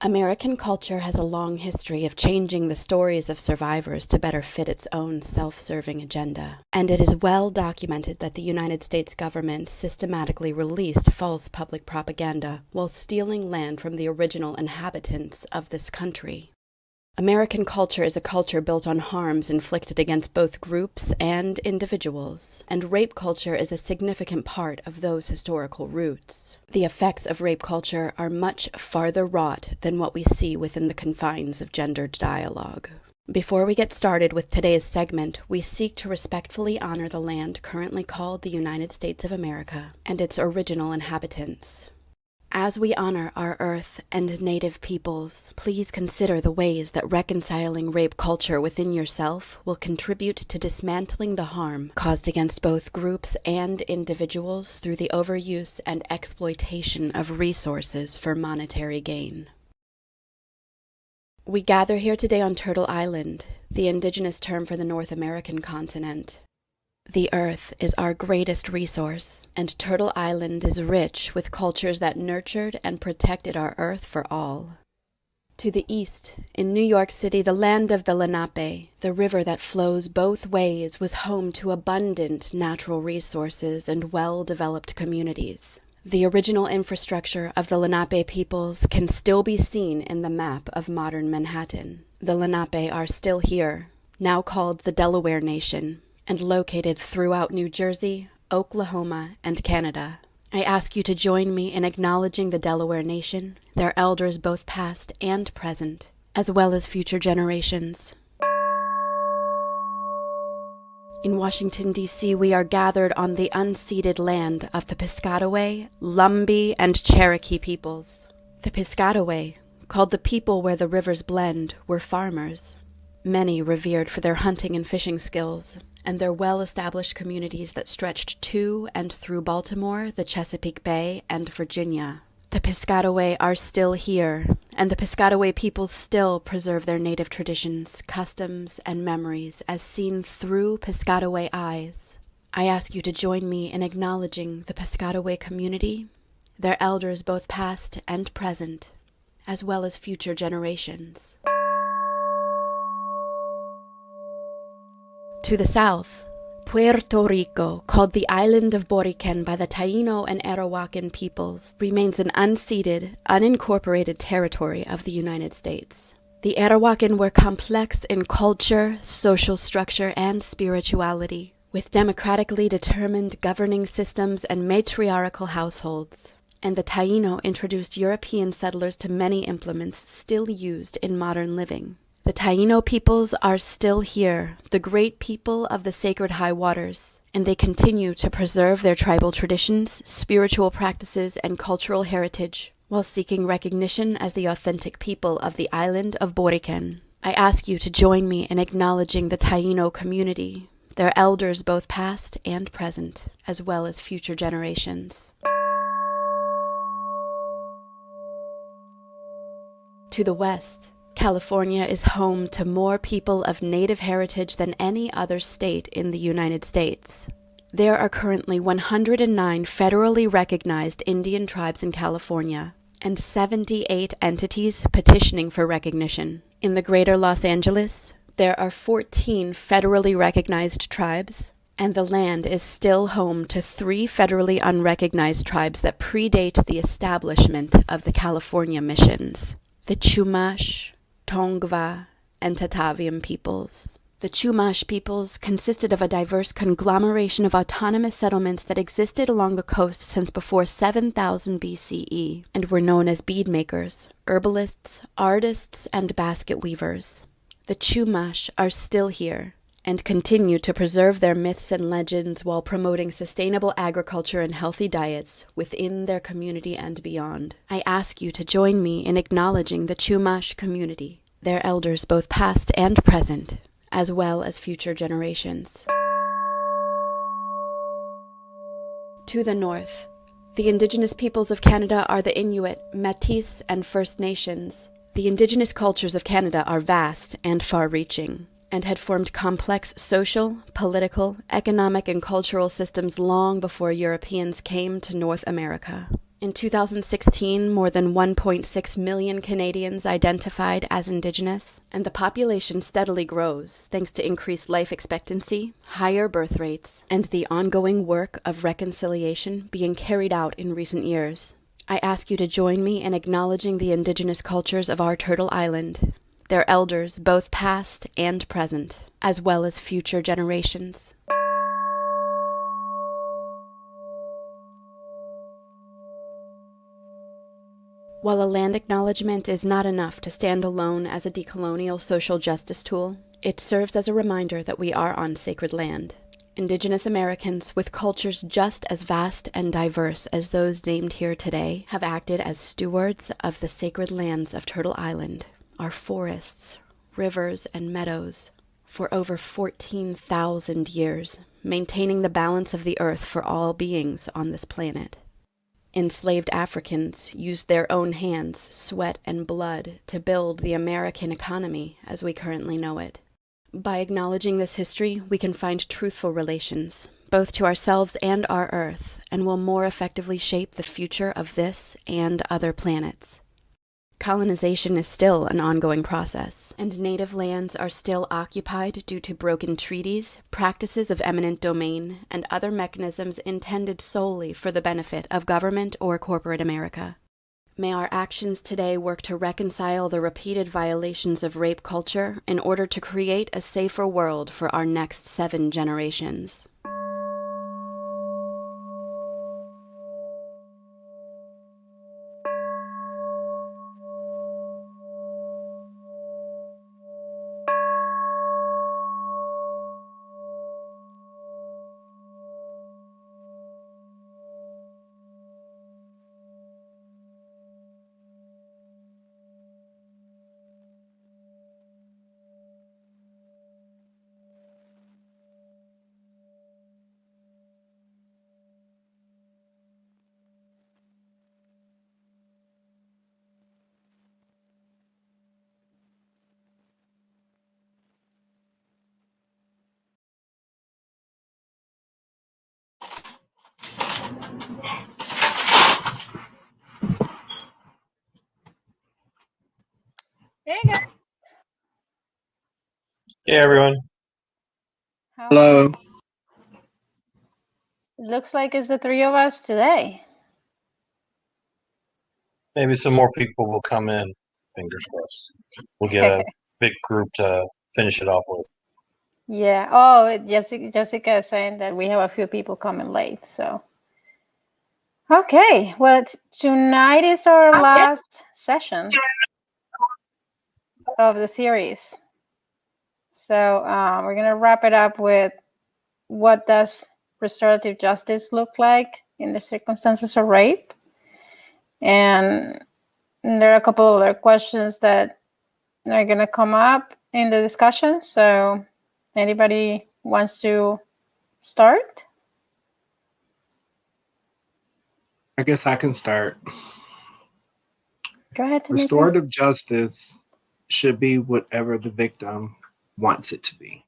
American culture has a long history of changing the stories of survivors to better fit its own self-serving agenda, and it is well documented that the United States government systematically released false public propaganda while stealing land from the original inhabitants of this country. American culture is a culture built on harms inflicted against both groups and individuals, and rape culture is a significant part of those historical roots. The effects of rape culture are much farther wrought than what we see within the confines of gendered dialogue. Before we get started with today's segment, we seek to respectfully honor the land currently called the United States of America and its original inhabitants. As we honor our Earth and Native peoples, please consider the ways that reconciling rape culture within yourself will contribute to dismantling the harm caused against both groups and individuals through the overuse and exploitation of resources for monetary gain. We gather here today on Turtle Island, the indigenous term for the North American continent. The Earth is our greatest resource, and Turtle Island is rich with cultures that nurtured and protected our Earth for all. To the east, in New York City, the land of the Lenape, the river that flows both ways, was home to abundant natural resources and well-developed communities. The original infrastructure of the Lenape peoples can still be seen in the map of modern Manhattan. The Lenape are still here, now called the Delaware Nation, and located throughout New Jersey, Oklahoma, and Canada. I ask you to join me in acknowledging the Delaware Nation, their elders both past and present, as well as future generations. In Washington, D.C., we are gathered on the unceded land of the Piscataway, Lumbee, and Cherokee peoples. The Piscataway, called the people where the rivers blend, were farmers, many revered for their hunting and fishing skills, and their well-established communities that stretched to and through Baltimore, the Chesapeake Bay, and Virginia. The Piscataway are still here, and the Piscataway people still preserve their native traditions, customs, and memories as seen through Piscataway eyes. I ask you to join me in acknowledging the Piscataway community, their elders both past and present, as well as future generations. To the south, Puerto Rico, called the island of Boriken by the Taino and Arawakan peoples, remains an unceded, unincorporated territory of the United States. The Arawakan were complex in culture, social structure, and spirituality, with democratically determined governing systems and matriarchal households. And the Taino introduced European settlers to many implements still used in modern living. The Taino peoples are still here, the great people of the sacred high waters, and they continue to preserve their tribal traditions, spiritual practices, and cultural heritage, while seeking recognition as the authentic people of the island of Boriken. I ask you to join me in acknowledging the Taino community, their elders both past and present, as well as future generations. To the west, California is home to more people of Native heritage than any other state in the United States. There are currently 109 federally recognized Indian tribes in California, and 78 entities petitioning for recognition. In the greater Los Angeles, there are 14 federally recognized tribes, and the land is still home to 3 federally unrecognized tribes that predate the establishment of the California missions: the Chumash, Tongva, and Tataviam peoples. The Chumash peoples consisted of a diverse conglomeration of autonomous settlements that existed along the coast since before 7000 BCE and were known as bead makers, herbalists, artists, and basket weavers. The Chumash are still here and continue to preserve their myths and legends while promoting sustainable agriculture and healthy diets within their community and beyond. I ask you to join me in acknowledging the Chumash community, their elders both past and present, as well as future generations. To the north, the indigenous peoples of Canada are the Inuit, Métis, and First Nations. The indigenous cultures of Canada are vast and far-reaching, and had formed complex social, political, economic, and cultural systems long before Europeans came to North America. In 2016, more than 1.6 million Canadians identified as Indigenous, and the population steadily grows thanks to increased life expectancy, higher birth rates, and the ongoing work of reconciliation being carried out in recent years. I ask you to join me in acknowledging the Indigenous cultures of our Turtle Island, their elders, both past and present, as well as future generations. While a land acknowledgement is not enough to stand alone as a decolonial social justice tool, it serves as a reminder that we are on sacred land. Indigenous Americans, with cultures just as vast and diverse as those named here today, have acted as stewards of the sacred lands of Turtle Island, our forests, rivers, and meadows, for over 14,000 years, maintaining the balance of the earth for all beings on this planet. Enslaved Africans used their own hands, sweat, and blood to build the American economy as we currently know it. By acknowledging this history, we can find truthful relations, both to ourselves and our Earth, and will more effectively shape the future of this and other planets. Colonization is still an ongoing process, and native lands are still occupied due to broken treaties, practices of eminent domain, and other mechanisms intended solely for the benefit of government or corporate America. May our actions today work to reconcile the repeated violations of rape culture in order to create a safer world for our next 7 generations. Hey guys. Hey everyone. Hello. It looks like it's the 3 of us today. Maybe some more people will come in. Fingers crossed. We'll get a big group to finish it off with. Yeah. Oh, Jessica is saying that we have a few people coming late. So, okay. Well, tonight is our last session of the series. So we're gonna wrap it up with what does restorative justice look like in the circumstances of rape, and there are a couple other questions that are gonna come up in the discussion. So, anybody wants to start? I guess I can start. Go ahead, Tamika. Restorative justice should be whatever the victim wants it to be.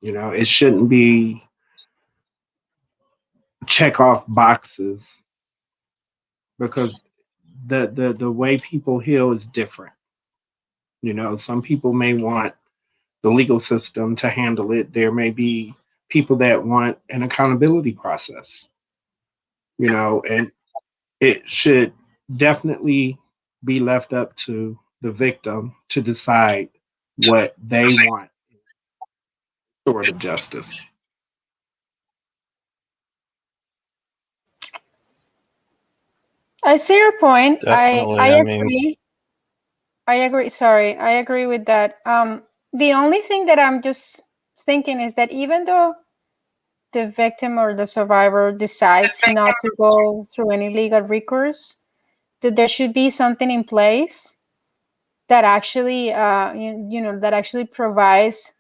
You know, it shouldn't be check off boxes, because the way people heal is different. You know, some people may want the legal system to handle it. There may be people that want an accountability process. You know, and it should definitely be left up to the victim to decide what they want in restorative justice. I see your point. Definitely. I agree. I agree. Sorry, I agree with that. The only thing that I'm just thinking is that even though the victim or the survivor decides not to go through any legal recourse, that there should be something in place that actually, that actually provides,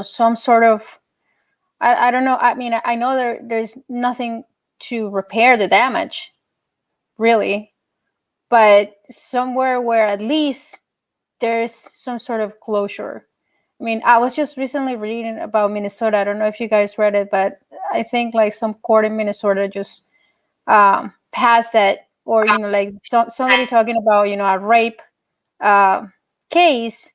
some sort of, I don't know. I mean, I know there's nothing to repair the damage, really, but somewhere where at least there's some sort of closure. I mean, I was just recently reading about Minnesota. I don't know if you guys read it, but I think like some court in Minnesota just past that, or like somebody talking about a rape case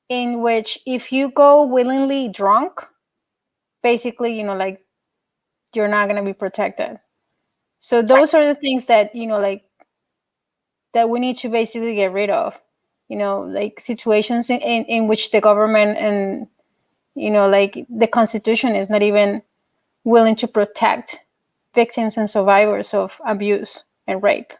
in which if you go willingly drunk, basically like you're not going to be protected. So those are the things that like that we need to basically get rid of. Like situations in which the government and like the Constitution is not even willing to protect victims and survivors of abuse and rape.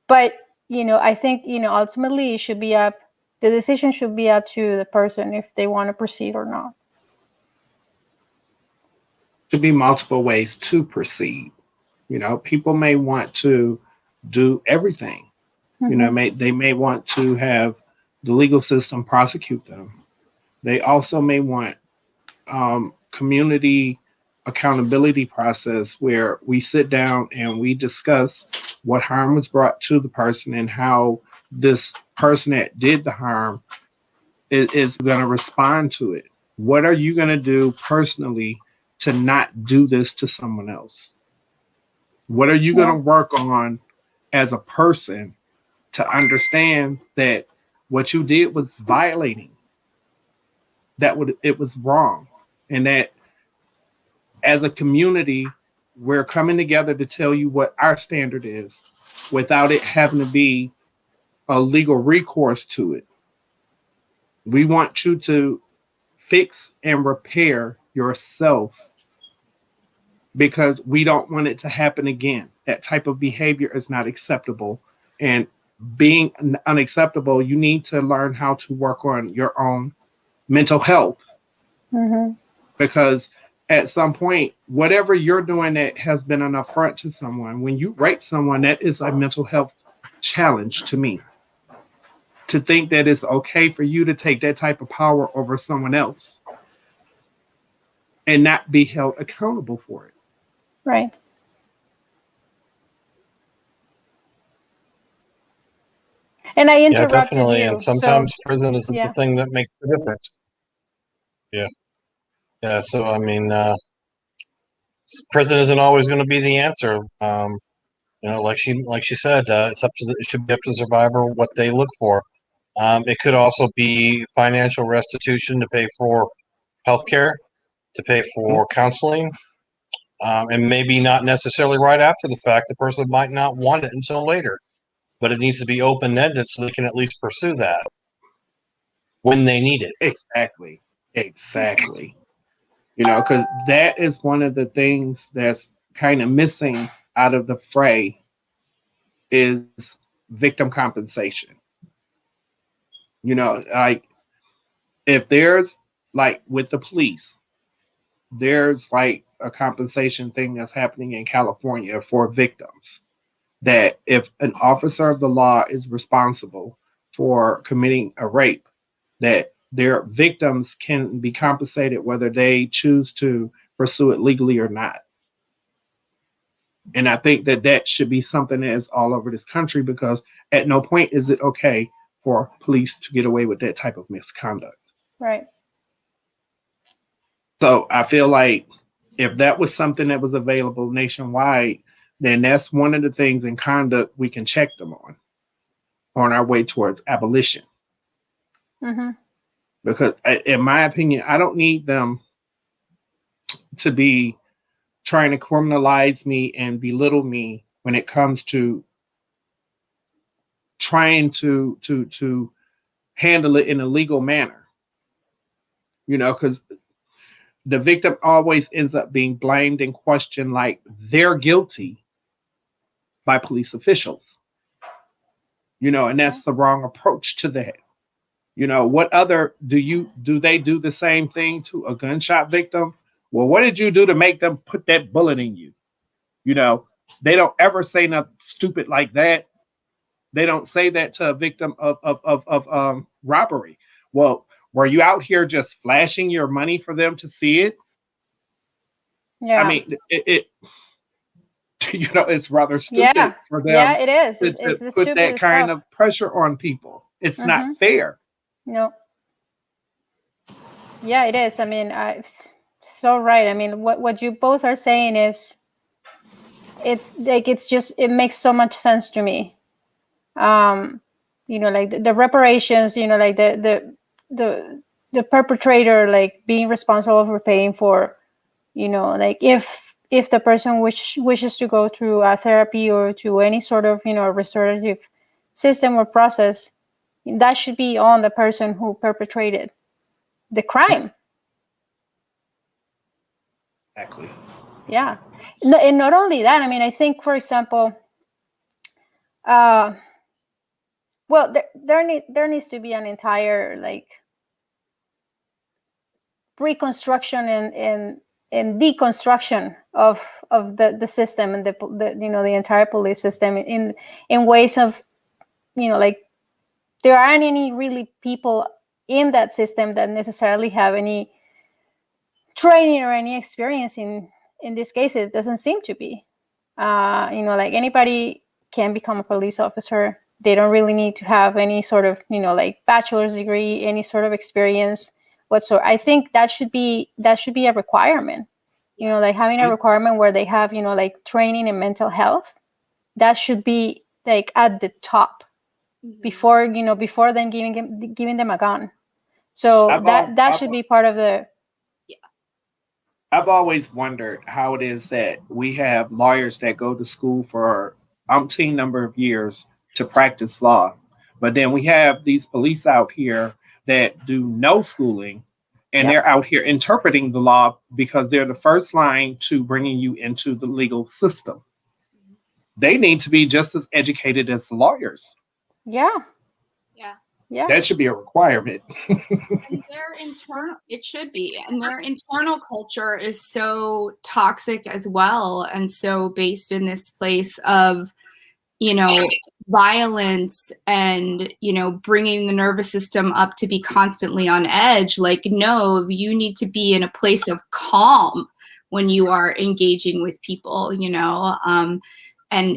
But I think ultimately it should be up. The decision should be up to the person if they want to proceed or not. Should be multiple ways to proceed. People may want to do everything. They may want to have the legal system prosecute them. They also may want community accountability process where we sit down and we discuss what harm was brought to the person and how this person that did the harm is going to respond to it. What are you going to do personally to not do this to someone else? What are you going to work on as a person to understand that what you did was violating, it was wrong, and that as a community, we're coming together to tell you what our standard is without it having to be a legal recourse to it. We want you to fix and repair yourself because we don't want it to happen again. That type of behavior is not acceptable. And being unacceptable, you need to learn how to work on your own mental health. Mm-hmm. Because at some point, whatever you're doing that has been an affront to someone, when you rape someone, that is a mental health challenge to me. To think that it's okay for you to take that type of power over someone else and not be held accountable for it. Right. And I interrupted definitely. you. And sometimes So, prison isn't the thing that makes the difference. Yeah. So I mean, prison isn't always going to be the answer. Like she said, it should be up to the survivor what they look for. It could also be financial restitution to pay for healthcare, to pay for counseling, and maybe not necessarily right after the fact. The person might not want it until later, but it needs to be open-ended so they can at least pursue that when they need it. Exactly. Because that is one of the things that's kind of missing out of the fray is victim compensation. Like if there's like with the police, there's like a compensation thing that's happening in California for victims. That if an officer of the law is responsible for committing a rape, that their victims can be compensated whether they choose to pursue it legally or not. And I think that should be something that is all over this country, because at no point is it okay for police to get away with that type of misconduct. Right. So I feel like if that was something that was available nationwide, then that's one of the things in conduct we can check them on our way towards abolition. Mm-hmm. Because in my opinion, I don't need them to be trying to criminalize me and belittle me when it comes to trying to handle it in a legal manner. Because the victim always ends up being blamed and questioned like they're guilty by police officials. And that's the wrong approach to that. What other do they do the same thing to a gunshot victim? Well, what did you do to make them put that bullet in you? They don't ever say nothing stupid like that. They don't say that to a victim of robbery. Well, were you out here just flashing your money for them to see it? Yeah. I mean, it's rather stupid for them. Yeah, it is. It's the put that kind of pressure on people. It's not fair. No. Yeah, it is. I mean, so right. I mean, what you both are saying is it's like, it makes so much sense to me. Like the reparations, like the perpetrator, like being responsible for paying for, like if the person wishes to go through a therapy or to any sort of, restorative system or process, that should be on the person who perpetrated the crime. Exactly. Yeah. And not only that, I mean, I think, for example, well, there needs to be an entire, like, reconstruction and deconstruction of the system and the entire police system in ways of, like, there aren't any really people in that system that necessarily have any training or any experience in these cases. Doesn't seem to be. Like, anybody can become a police officer. They don't really need to have any sort of, like, bachelor's degree, any sort of experience whatsoever. I think that should be a requirement. Like, having a requirement where they have, like, training in mental health. That should be, like, at the top before then giving them a gun. So that should be part of the. I've always wondered how it is that we have lawyers that go to school for umpteen number of years to practice law, but then we have these police out here that do no schooling, and they're out here interpreting the law because they're the first line to bringing you into the legal system. They need to be just as educated as the lawyers. Yeah. That should be a requirement. And their internal, it should be, and their internal culture is so toxic as well, and so based in this place of, violence and, bringing the nervous system up to be constantly on edge. Like, no, you need to be in a place of calm when you are engaging with people, and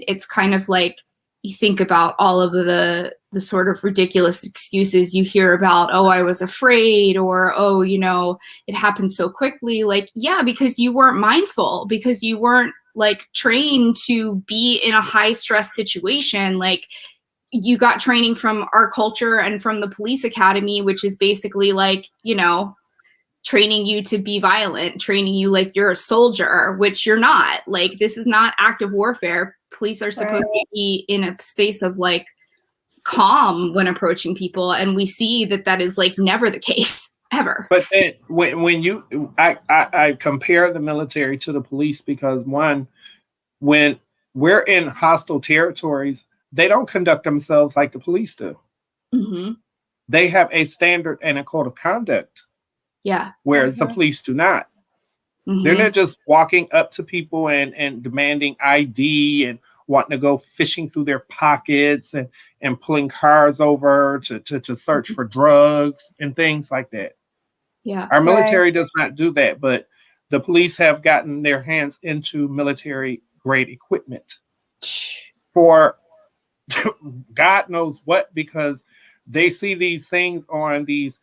it's kind of like, you think about all of the sort of ridiculous excuses you hear about, oh, I was afraid, or, oh, it happened so quickly. Like, yeah, because you weren't mindful, because you weren't, like, trained to be in a high stress situation. Like, you got training from our culture and from the police academy, which is basically like, training you to be violent, training you like you're a soldier, which you're not. Like, this is not active warfare. Police are supposed to be in a space of, like, calm when approaching people, and we see that is, like, never the case ever. But then I compare the military to the police because, one, when we're in hostile territories, they don't conduct themselves like the police do. Mm-hmm. They have a standard and a code of conduct. Yeah. Whereas the police do not. Mm-hmm. They're not just walking up to people and demanding ID and wanting to go fishing through their pockets and pulling cars over to search for drugs and things like that. Yeah. Our military does not do that, but the police have gotten their hands into military grade equipment for God knows what, because they see these things on these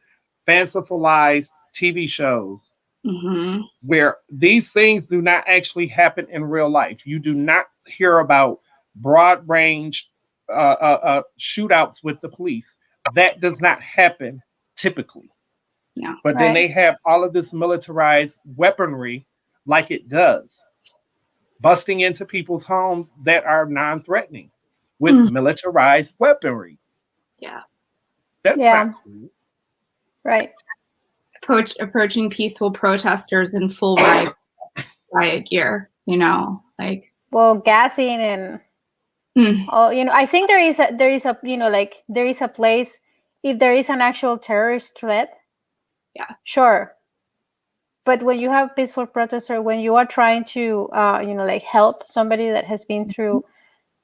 fancifulized TV shows. Mm-hmm. Where these things do not actually happen in real life. You do not hear about broad range shootouts with the police. That does not happen typically. Yeah. But then they have all of this militarized weaponry like it does, busting into people's homes that are non-threatening with militarized weaponry. Yeah. That's not cool. Right. Approaching peaceful protesters in full riot gear, like, well, gassing and I think there is a place, if there is an actual terrorist threat. Yeah, sure. But when you have peaceful protesters, when you are trying to like, help somebody that has been through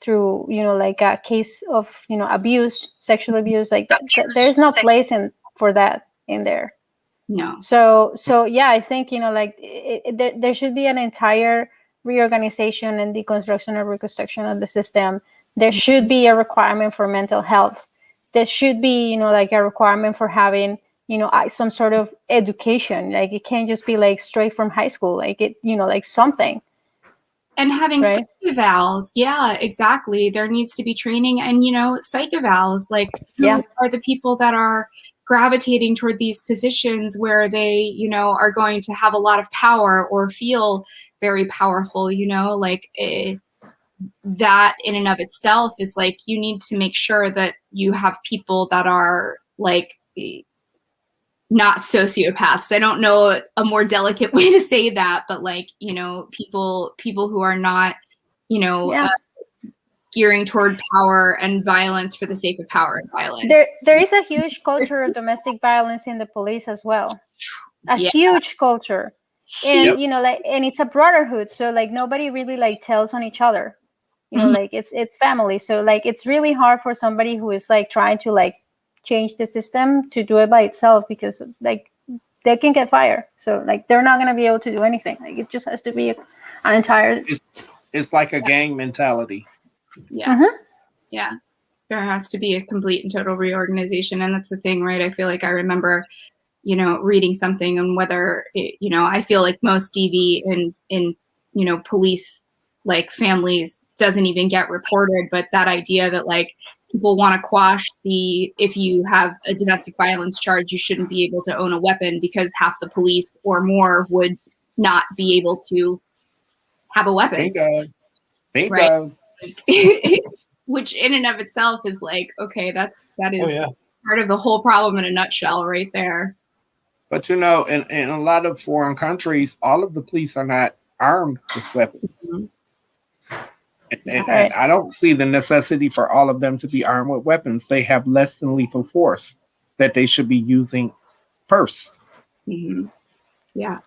like, a case of abuse, sexual abuse, like that, there is no place for that in there. No. So yeah, I think like, there should be an entire reorganization and deconstruction and reconstruction of the system. There should be a requirement for mental health. There should be like, a requirement for having some sort of education. Like, it can't just be like straight from high school. Like, it like something. And having Right. psych evals, yeah, exactly. There needs to be training and, psych evals, like who Yeah. are the people that are gravitating toward these positions where they, are going to have a lot of power or feel very powerful, like that in and of itself is like, you need to make sure that you have people that are like not sociopaths. I don't know a more delicate way to say that, but like, people who are not, Yeah. gearing toward power and violence for the sake of power and violence. There is a huge culture of domestic violence in the police as well. A Yeah. huge culture. And Yep. and it's a brotherhood, so like nobody really like tells on each other. Like it's family. So like it's really hard for somebody who is like trying to like change the system to do it by itself, because like they can get fired. So like they're not going to be able to do anything. Like it just has to be an entire. It's like a gang mentality. Yeah. Yeah. There has to be a complete and total reorganization. And that's the thing, right? I feel like I remember, reading something on whether, I feel like most DV in police like families doesn't even get reported, but that idea that like people want to quash if you have a domestic violence charge, you shouldn't be able to own a weapon because half the police or more would not be able to have a weapon. Bingo. Right? Which in and of itself is like, okay, that is part of the whole problem in a nutshell right there. But in a lot of foreign countries, all of the police are not armed with weapons. Mm-hmm. And I don't see the necessity for all of them to be armed with weapons. They have less than lethal force that they should be using first. Mm-hmm. Yeah.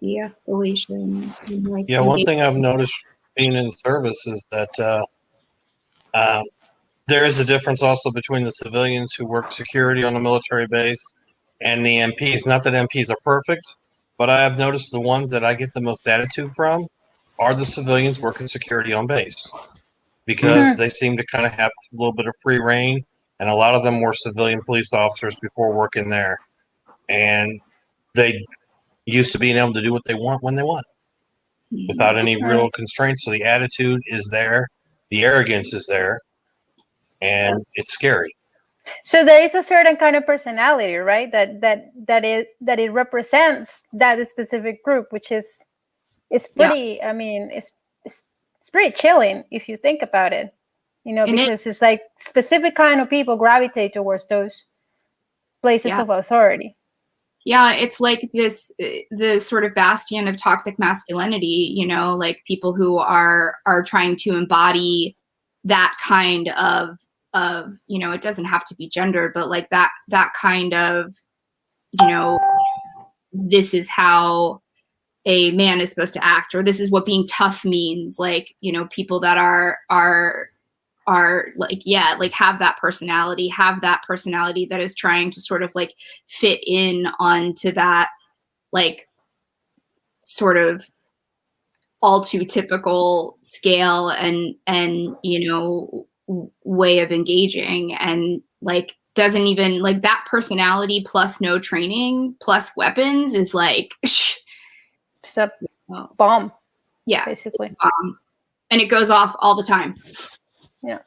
De-escalation. Like one thing I've noticed being in the service is that there is a difference also between the civilians who work security on a military base and the MPs. Not that MPs are perfect, but I have noticed the ones that I get the most attitude from are the civilians working security on base, because they seem to kind of have a little bit of free reign, and a lot of them were civilian police officers before working there, and they used to being able to do what they want when they want without any real constraints. So the attitude is there, the arrogance is there, and it's scary. So there is a certain kind of personality, right? That it represents that specific group, which is pretty. Yeah. I mean, it's pretty chilling if you think about it. Because it's like specific kind of people gravitate towards those places of authority. Yeah, it's like the sort of bastion of toxic masculinity, like people who are trying to embody that kind of it doesn't have to be gendered, but like that kind of, this is how a man is supposed to act, or this is what being tough means. Like, people that are like, like have that personality that is trying to sort of like fit in onto that, like sort of all too typical scale and way of engaging, and like doesn't even like that personality plus no training plus weapons is like it's a bomb. Yeah, basically. And it goes off all the time. Yeah.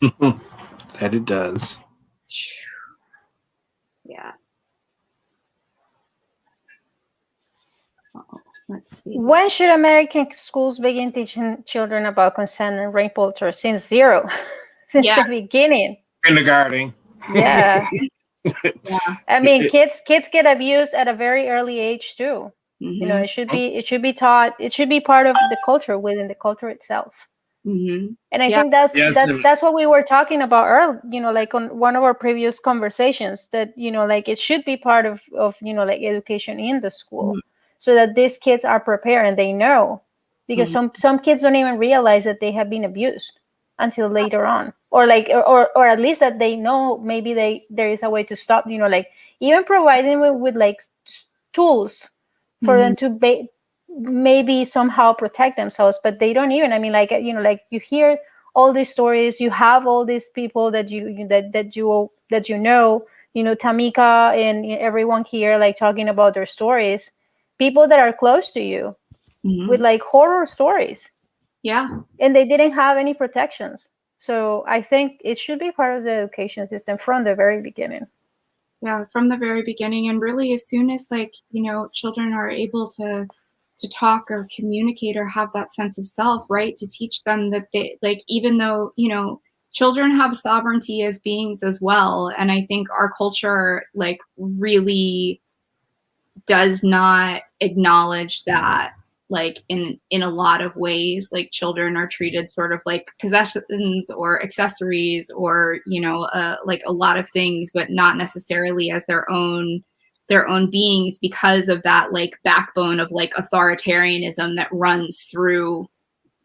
That it does. Yeah. Let's see. When should American schools begin teaching children about consent and rape culture? Since zero. Since the beginning. Kindergarten. Yeah. I mean, kids get abused at a very early age too. It should be taught. It should be part of the culture within the culture itself. And I think that's what we were talking about earlier, like on one of our previous conversations, that like it should be part of like education in the school, so that these kids are prepared and they know, because some kids don't even realize that they have been abused until later on, or like or at least that they know maybe there is a way to stop, like even providing with like tools for them to maybe somehow protect themselves, but they don't even. I mean, like like you hear all these stories, you have all these people that you know, Tamika and everyone here like talking about their stories. people that are close to you with like horror stories. Yeah. And they didn't have any protections. So I think it should be part of the education system from the very beginning. Yeah, from the very beginning. And really, as soon as like, you know, children are able to talk or communicate or have that sense of self, right? To teach them that they, like, even though, you know, children have sovereignty as beings as well. And I think our culture like really does not acknowledge that, like in a lot of ways, like children are treated sort of like possessions or accessories or, you know, like a lot of things, but not necessarily as their own beings, because of that like backbone of like authoritarianism that runs through,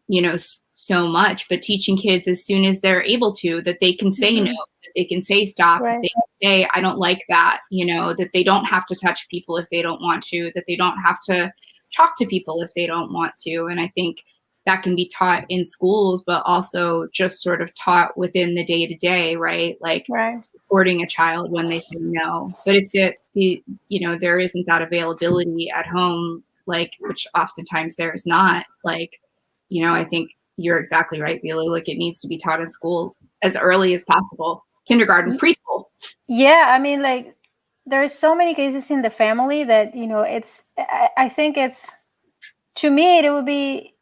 you know, so much. But teaching kids as soon as they're able to, that they can say no, that they can say stop, that they can say I don't like that, you know, that they don't have to touch people if they don't want to, that they don't have to talk to people if they don't want to. And I think that can be taught in schools, but also just sort of taught within the day to day, right? Like supporting a child when they say no. But if the you know, there isn't that availability at home, like, which oftentimes there is not, like, you know, I think you're exactly right, Vila. Like, it needs to be taught in schools as early as possible, kindergarten, preschool. Yeah, I mean, like, there's so many cases in the family that, you know, it's, I think it's, to me, it would be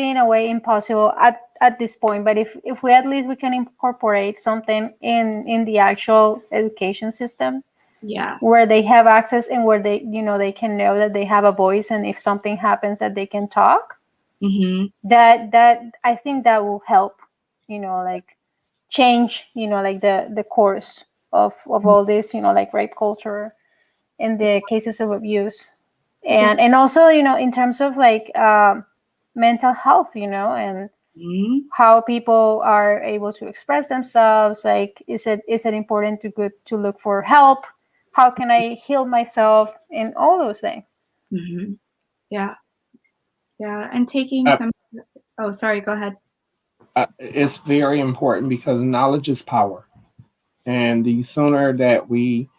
in a way impossible at this point. But if we at least we can incorporate something in the actual education system, where they have access and where they, you know, they can know that they have a voice, and if something happens that they can talk, that I think that will help, you know, like change, you know, like the course of all this, you know, like rape culture and the cases of abuse, and also, you know, in terms of like mental health, you know, and how people are able to express themselves. Like, is it important to look for help? How can I heal myself? And all those things. Yeah, and taking some. Oh, sorry. Go ahead. It's very important because knowledge is power, and the sooner that we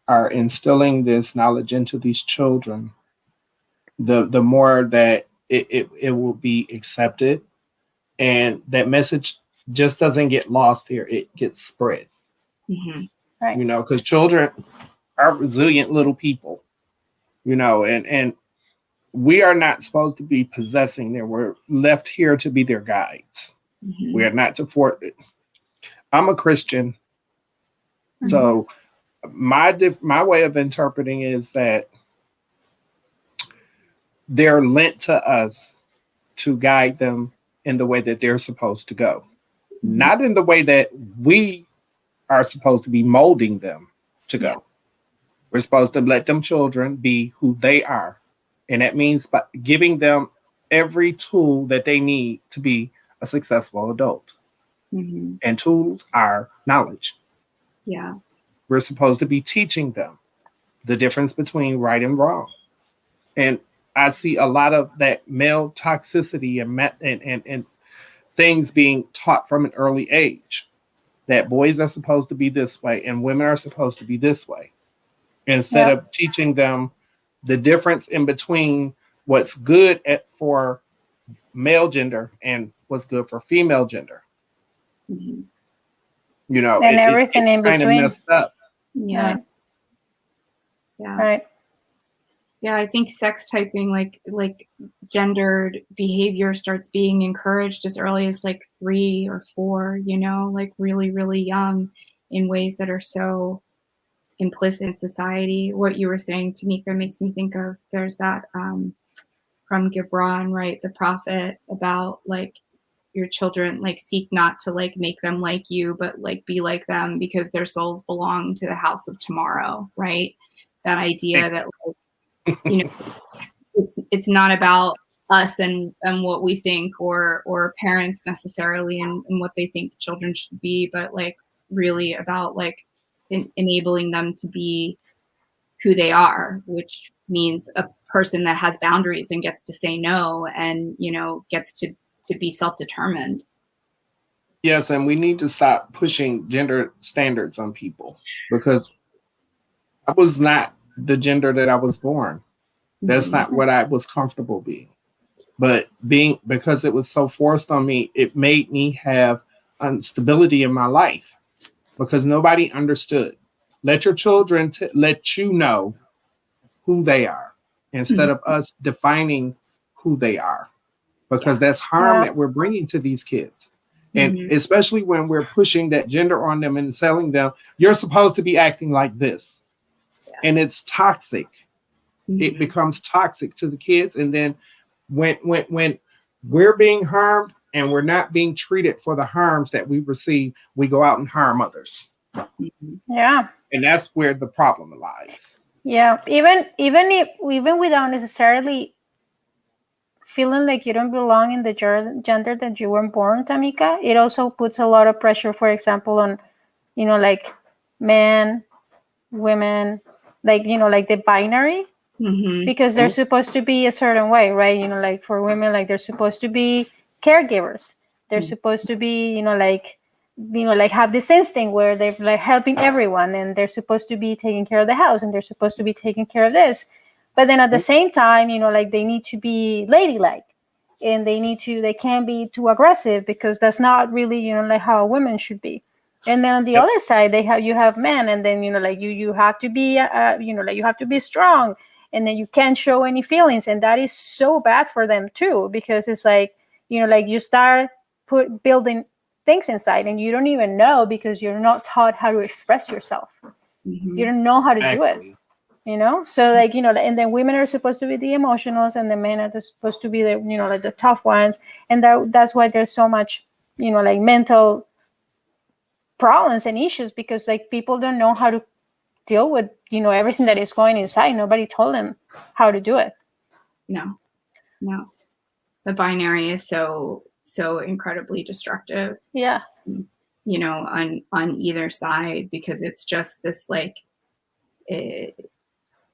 are instilling this knowledge into these children, the more that it will be accepted, and that message just doesn't get lost here. It gets spread. Right. You know, because children are resilient little people, you know, and we are not supposed to be possessing them. We're left here to be their guides. We are not to for it. I'm a Christian, so my way of interpreting is that they're lent to us to guide them in the way that they're supposed to go, not in the way that we are supposed to be molding them to go. We're supposed to let them children be who they are, and that means by giving them every tool that they need to be a successful adult. And tools are knowledge. Yeah. We're supposed to be teaching them the difference between right and wrong. And I see a lot of that male toxicity and things being taught from an early age, that boys are supposed to be this way and women are supposed to be this way, instead of teaching them the difference in between what's good for male gender and what's good for female gender. You know, and everything in kind between. of messed up. Yeah. Right. Yeah, I think sex typing, like gendered behavior, starts being encouraged as early as like 3 or 4, you know, like really, really young, in ways that are so implicit in society. What you were saying, Tamika, makes me think of, there's that from Gibran, right, the prophet, about like your children, like seek not to like make them like you, but like be like them, because their souls belong to the house of tomorrow, right? That idea that, like, you know, it's not about us and what we think, or parents necessarily and what they think children should be, but like really about like enabling them to be who they are, which means a person that has boundaries and gets to say no, and, you know, gets to be self-determined. Yes, and we need to stop pushing gender standards on people, because I was not the gender that I was born. That's not what I was comfortable being. But because it was so forced on me, it made me have instability in my life because nobody understood. Let your children let you know who they are instead of us defining who they are, because that's harm that we're bringing to these kids. And especially when we're pushing that gender on them and telling them, you're supposed to be acting like this. And it's toxic. It becomes toxic to the kids. And then when we're being harmed and we're not being treated for the harms that we receive, we go out and harm others. Yeah. And that's where the problem lies. Yeah. Even without necessarily feeling like you don't belong in the gender that you were born, Tamika, it also puts a lot of pressure, for example, on, like men, women, like, like the binary, because they're supposed to be a certain way, right? Like for women, like they're supposed to be caregivers. They're supposed to be, like have this instinct where they're like helping everyone, and they're supposed to be taking care of the house, and they're supposed to be taking care of this. But then at the same time, like they need to be ladylike, and they can't be too aggressive, because that's not really, like how a woman should be. And then on the other side, you have men, and then, like you have to be, like you have to be strong, and then you can't show any feelings. And that is so bad for them too, because it's like, like you start building things inside, and you don't even know, because you're not taught how to express yourself. You don't know how to do it. So like, and then women are supposed to be the emotionals, and the men are supposed to be the, like the tough ones. And that's why there's so much, like mental problems and issues, because like people don't know how to deal with, everything that is going inside. Nobody told them how to do it. No. The binary is so incredibly destructive. Yeah. On either side, because it's just this like,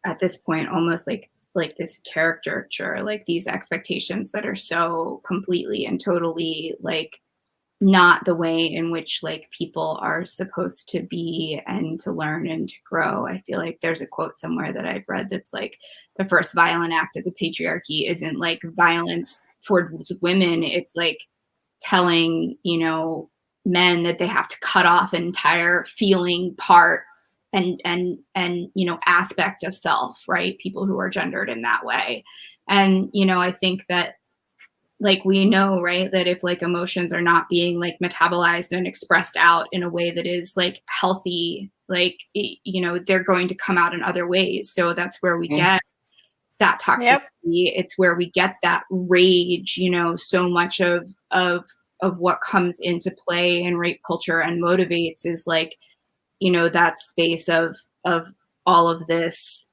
at this point, almost like this caricature, like these expectations that are so completely and totally like not the way in which like people are supposed to be and to learn and to grow. I feel like there's a quote somewhere that I've read that's like, the first violent act of the patriarchy isn't like violence towards women. It's like telling, men that they have to cut off an entire feeling part and aspect of self, right? People who are gendered in that way. And, I think that like, we know, right, that if like emotions are not being like metabolized and expressed out in a way that is like healthy, like, they're going to come out in other ways. So that's where we get that toxicity. It's where we get that rage, so much of what comes into play in rape culture and motivates is like, that space of all of this,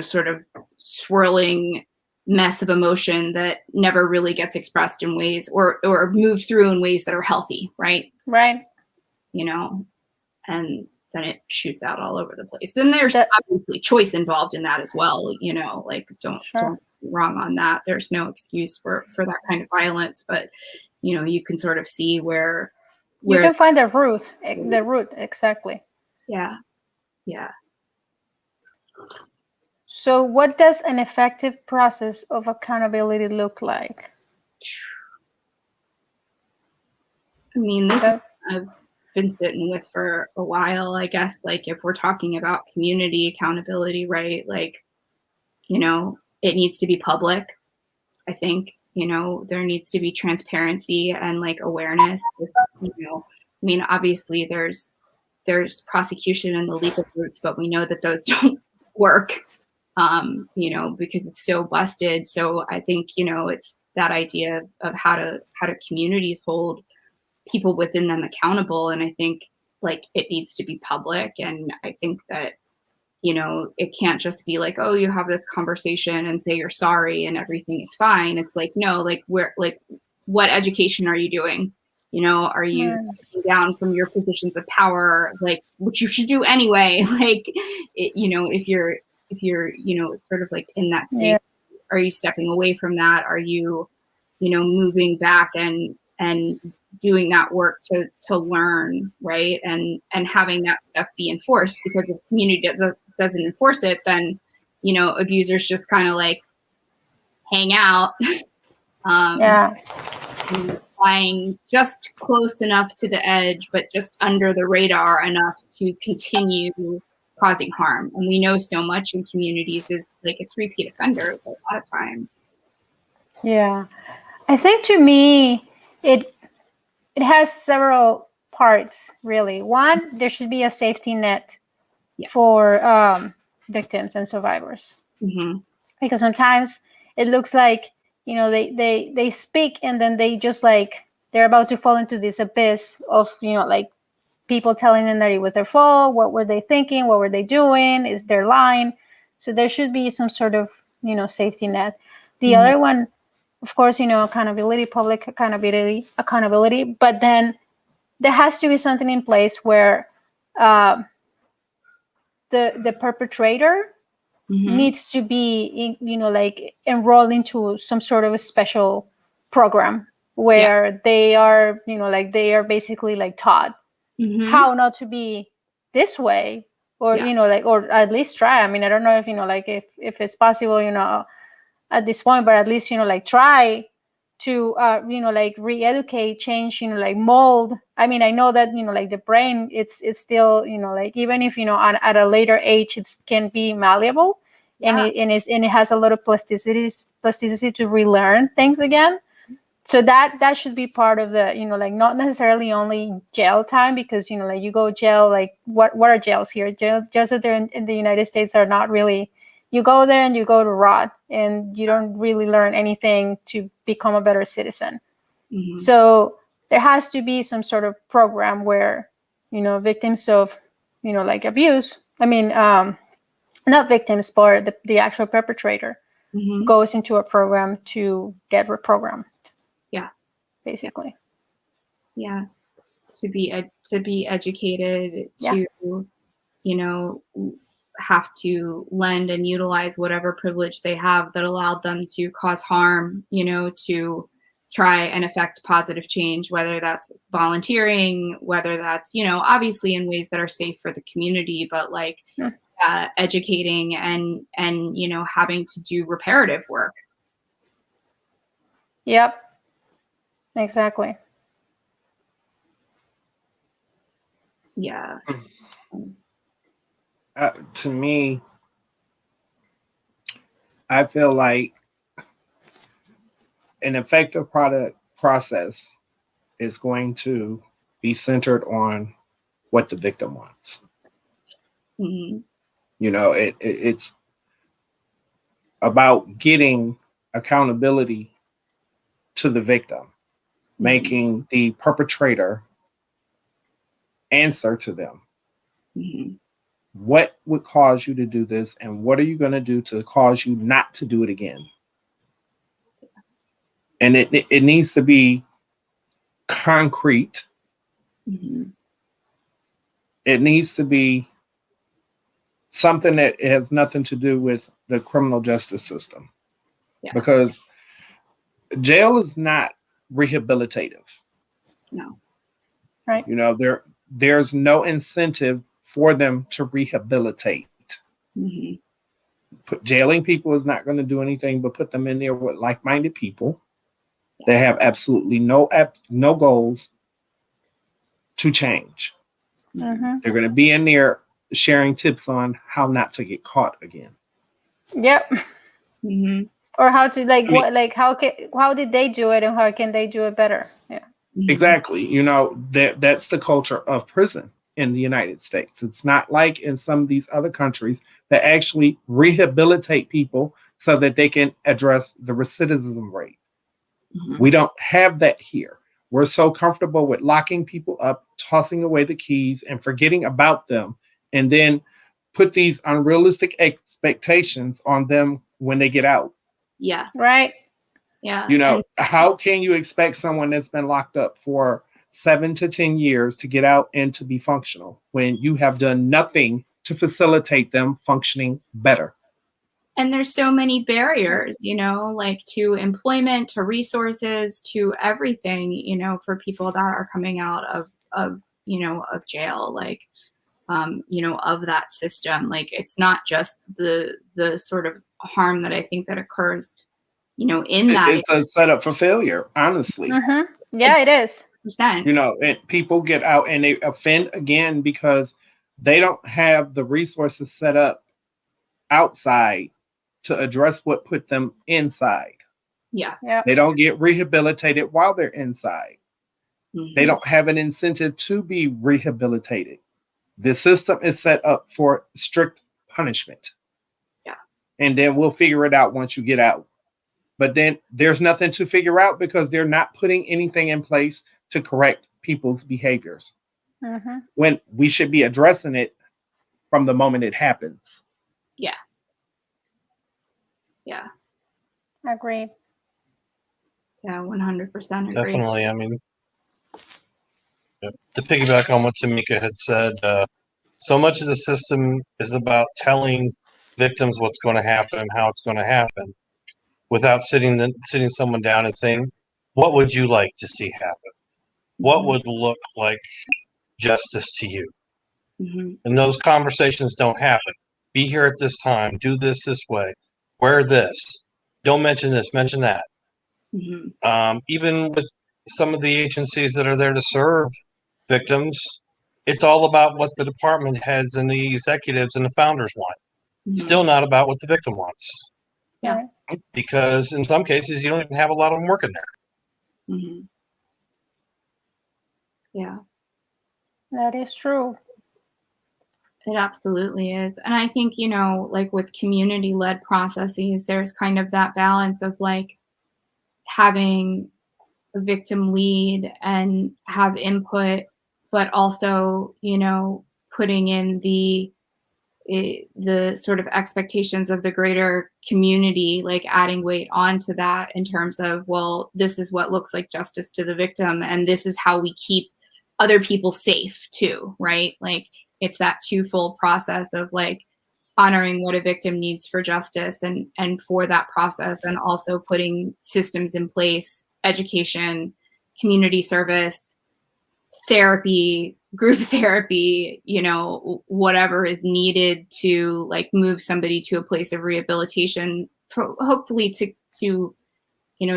sort of swirling mess of emotion that never really gets expressed in ways or moved through in ways that are healthy, right? Right. And then it shoots out all over the place. Then there's obviously choice involved in that as well, like don't be wrong on that. There's no excuse for that kind of violence, but you can sort of see where you can find the root exactly. Yeah. So what does an effective process of accountability look like? I mean, this I've been sitting with for a while, I guess. Like, if we're talking about community accountability, right? Like, it needs to be public. I think, there needs to be transparency and like awareness. I mean, obviously there's prosecution and the legal routes, but we know that those don't work, because it's so busted. So I think, it's that idea of how to communities hold people within them accountable. And I think like it needs to be public. And I think that, it can't just be like, oh, you have this conversation and say you're sorry and everything is fine. It's like, no, like what education are you doing? Are you taking down from your positions of power, like, which you should do anyway? Like, if you're, sort of like in that space, are you stepping away from that? Are you, moving back and doing that work to learn, right? And having that stuff be enforced, because if the community doesn't enforce it, then, you know, abusers just kind of like hang out. Yeah. Flying just close enough to the edge, but just under the radar enough to continue causing harm. And we know so much in communities is like it's repeat offenders a lot of times. Yeah. I think to me, it has several parts, really. One, there should be a safety net for victims and survivors. Mm-hmm. Because sometimes it looks like, you know, they speak and then they just like, they're about to fall into this abyss of, you know, like people telling them that it was their fault. What were they thinking? What were they doing? Is their line? So there should be some sort of, you know, safety net. The other one, of course, you know, accountability, public accountability, but then there has to be something in place where the perpetrator needs to be, you know, like enrolled into some sort of a special program where they are, you know, like they are basically like taught how not to be this way, or you know, like, or at least try. I mean, I don't know if, you know, like if it's possible, you know, at this point, but at least, you know, like try to you know, like re-educate, change, you know, like mold. I mean, I know that, you know, like the brain, it's still, you know, like even if, you know, at a later age it can be malleable, and it has a lot of plasticity to relearn things again. So that should be part of the, you know, like not necessarily only jail time, because, you know, like you go jail, like what are jails here? Jails that they're in the United States are not really, you go there and you go to rot and you don't really learn anything to become a better citizen. So there has to be some sort of program where, you know, victims of, you know, like abuse, I mean, not victims, but the actual perpetrator goes into a program to get reprogrammed. Yeah. Basically. Yeah. To be educated, to, you know, have to lend and utilize whatever privilege they have that allowed them to cause harm, you know, to try and affect positive change, whether that's volunteering, whether that's, you know, obviously in ways that are safe for the community, but like educating and, you know, having to do reparative work. Yep. Exactly. Yeah. To me, I feel like an effective process is going to be centered on what the victim wants. You know, it's about getting accountability to the victim, making the perpetrator answer to them. What would cause you to do this, and what are you going to do to cause you not to do it again? And it needs to be concrete. It needs to be something that has nothing to do with the criminal justice system, because jail is not rehabilitative. No. Right. You know, there's no incentive for them to rehabilitate. Jailing people is not going to do anything but put them in there with like-minded people. They have absolutely no goals to change. They're going to be in there sharing tips on how not to get caught again. Yep. Or how to how did they do it, and how can they do it better? Yeah. Exactly. You know, that's the culture of prison in the United States. It's not like in some of these other countries that actually rehabilitate people so that they can address the recidivism rate. We don't have that here. We're so comfortable with locking people up, tossing away the keys, and forgetting about them, and then put these unrealistic expectations on them when they get out. Yeah. Right. Yeah. You know, how can you expect someone that's been locked up for 7 to 10 years to get out and to be functional when you have done nothing to facilitate them functioning better? And there's so many barriers, you know, like to employment, to resources, to everything, you know, for people that are coming out of you know, of jail. Like, of that system. Like, it's not just the sort of harm that I think that occurs, in that. It's a setup for failure, honestly. Mm-hmm. Yeah, it is. Percent. And people get out and they offend again because they don't have the resources set up outside to address what put them inside. Yeah. They don't get rehabilitated while they're inside. Mm-hmm. They don't have an incentive to be rehabilitated. The system is set up for strict punishment. Yeah. And then we'll figure it out once you get out. But then there's nothing to figure out because they're not putting anything in place to correct people's behaviors. Mm-hmm. When we should be addressing it from the moment it happens. Yeah. Yeah. Agreed. Yeah, 100% agree. Definitely. I mean, to piggyback on what Tamika had said, so much of the system is about telling victims what's going to happen and how it's going to happen, without sitting someone down and saying, "What would you like to see happen? What would look like justice to you?" Mm-hmm. And those conversations don't happen. Be here at this time. Do this way. Wear this. Don't mention this. Mention that. Mm-hmm. Even with some of the agencies that are there to serve victims, it's all about what the department heads and the executives and the founders want. Mm-hmm. Still not about what the victim wants. Yeah. Because in some cases, you don't even have a lot of them working there. Mm-hmm. Yeah. That is true. It absolutely is. And I think, like with community-led processes, there's kind of that balance of like having a victim lead and have input, but also, putting in the sort of expectations of the greater community, like adding weight onto that in terms of, well, this is what looks like justice to the victim, and this is how we keep other people safe too, right? Like, it's that twofold process of like honoring what a victim needs for justice and for that process, and also putting systems in place, education, community service, therapy, group therapy, whatever is needed to like move somebody to a place of rehabilitation, hopefully to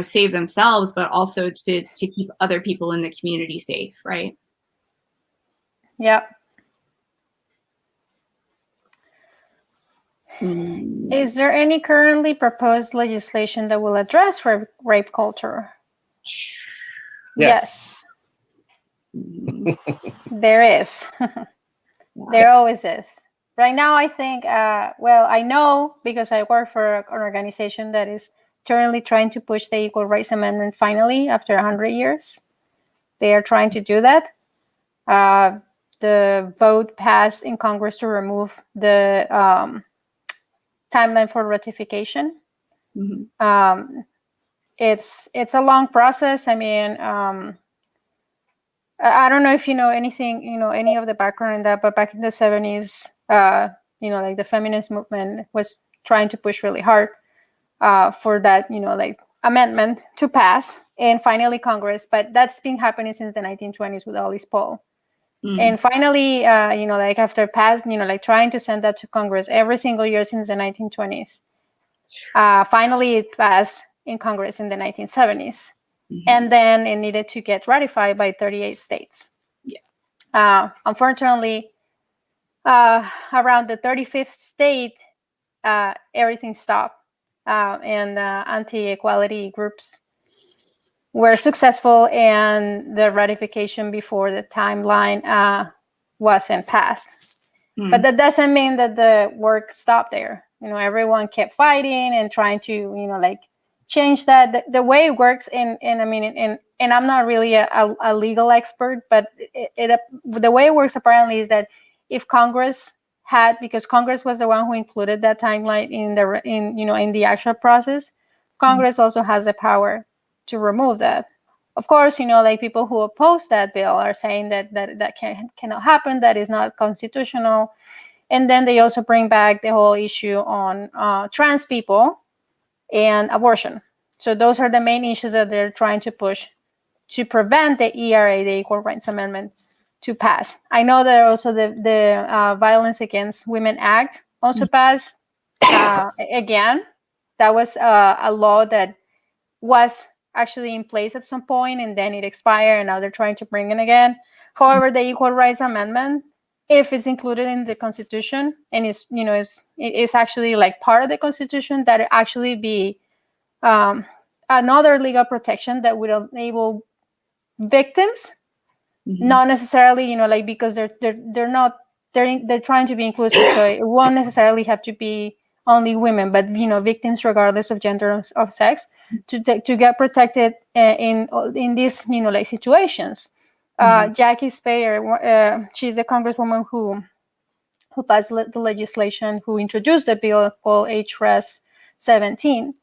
save themselves, but also to keep other people in the community safe, right? Yeah. Mm. Is there any currently proposed legislation that will address rape culture? Yes. There is. There always is. Right now, I think, I know because I work for an organization that is currently trying to push the Equal Rights Amendment finally after 100 years. They are trying to do that. The vote passed in Congress to remove the timeline for ratification. Mm-hmm. It's a long process. I mean, I don't know if you know anything, any of the background in that, but back in the 70s, like the feminist movement was trying to push really hard for that, like amendment to pass, and finally Congress, but that's been happening since the 1920s with Alice Paul. Mm-hmm. And finally, like after pass, like trying to send that to Congress every single year since the 1920s. Finally, it passed in Congress in the 1970s. Mm-hmm. And then it needed to get ratified by 38 states. Yeah. Unfortunately, around the 35th state, everything stopped. And anti-equality groups were successful, and the ratification before the timeline wasn't passed. Mm. But that doesn't mean that the work stopped there. Everyone kept fighting and trying to, like change that. The way it works, and I mean, and I'm not really a legal expert, but the way it works apparently is that if Congress had, because Congress was the one who included that timeline in the actual process, Congress also has the power to remove that. Of course, like people who oppose that bill are saying that cannot happen, that is not constitutional. And then they also bring back the whole issue on trans people and abortion. So those are the main issues that they're trying to push to prevent the ERA, the Equal Rights Amendment, pass. I know that also the Violence Against Women Act also passed again. That was a law that was actually in place at some point, and then it expired, and now they're trying to bring it again. However, the Equal Rights Amendment, if it's included in the Constitution and it's actually like part of the Constitution, that it actually be another legal protection that would enable victims, not necessarily like because they're trying to be inclusive, so it won't necessarily have to be only women, but victims regardless of gender of sex, to get protected in these like situations. Jackie Speier, she's a congresswoman who passed the legislation, who introduced the bill called HRES 17.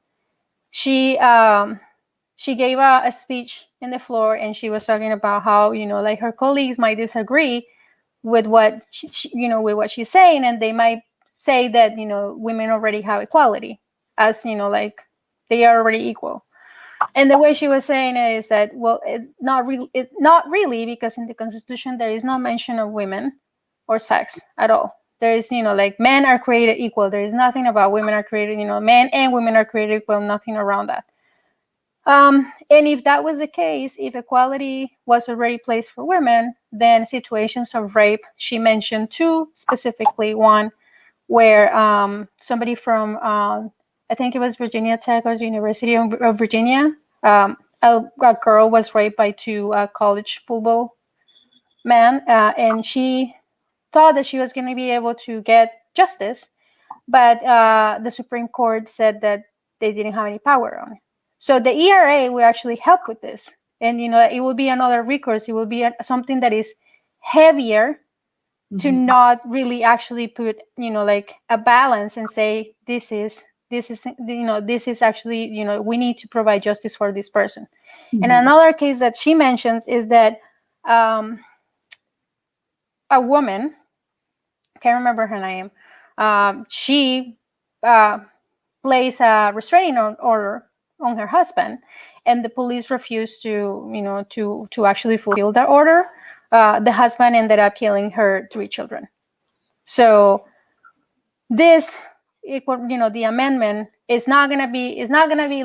She gave a speech in the floor, and she was talking about how like her colleagues might disagree with what with what she's saying, and they might say that women already have equality, as like they are already equal. And the way she was saying it is that, well, it's not really, because in the Constitution there is no mention of women or sex at all. There is like men are created equal. There is nothing about women are created, men and women are created equal, nothing around that. And if that was the case, if equality was already placed for women, then situations of rape, she mentioned two specifically. One where somebody from, I think it was Virginia Tech or the University of Virginia, a girl was raped by two college football men, and she thought that she was going to be able to get justice, but the Supreme Court said that they didn't have any power on it. So the ERA will actually help with this, and it will be another recourse. It will be something that is heavier to not really actually put like a balance and say this is actually we need to provide justice for this person. And another case that she mentions is that a woman, I can't remember her name, she placed a restraining order on her husband, and the police refused to actually fulfill that order. The husband ended up killing her 3 children. So this, the amendment is not gonna be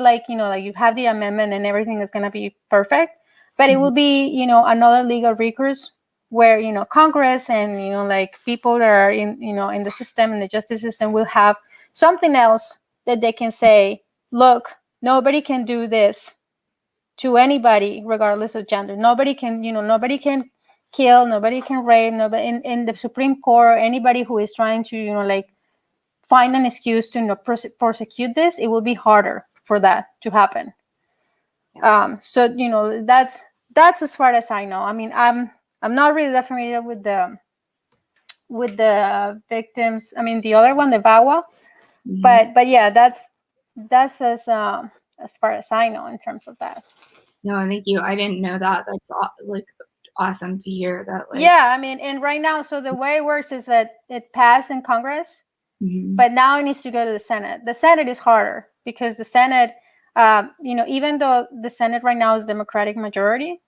like like you have the amendment and everything is gonna be perfect, but it will be another legal recourse where Congress and like people that are in the system, in the justice system, will have something else that they can say, look, nobody can do this to anybody regardless of gender. Nobody can kill, nobody can rape, nobody in the Supreme Court, anybody who is trying to like find an excuse to prosecute this, it will be harder for that to happen. So that's as far as I know. I mean, I'm not really that familiar with the victims. I mean, the other one, the VAWA, but yeah, that's as far as I know in terms of that. No, thank you. I didn't know that. That's like awesome to hear that. Like, yeah, I mean, and right now, so the way it works is that it passed in Congress, but now it needs to go to the Senate. The Senate is harder because the Senate, even though the Senate right now is Democratic majority,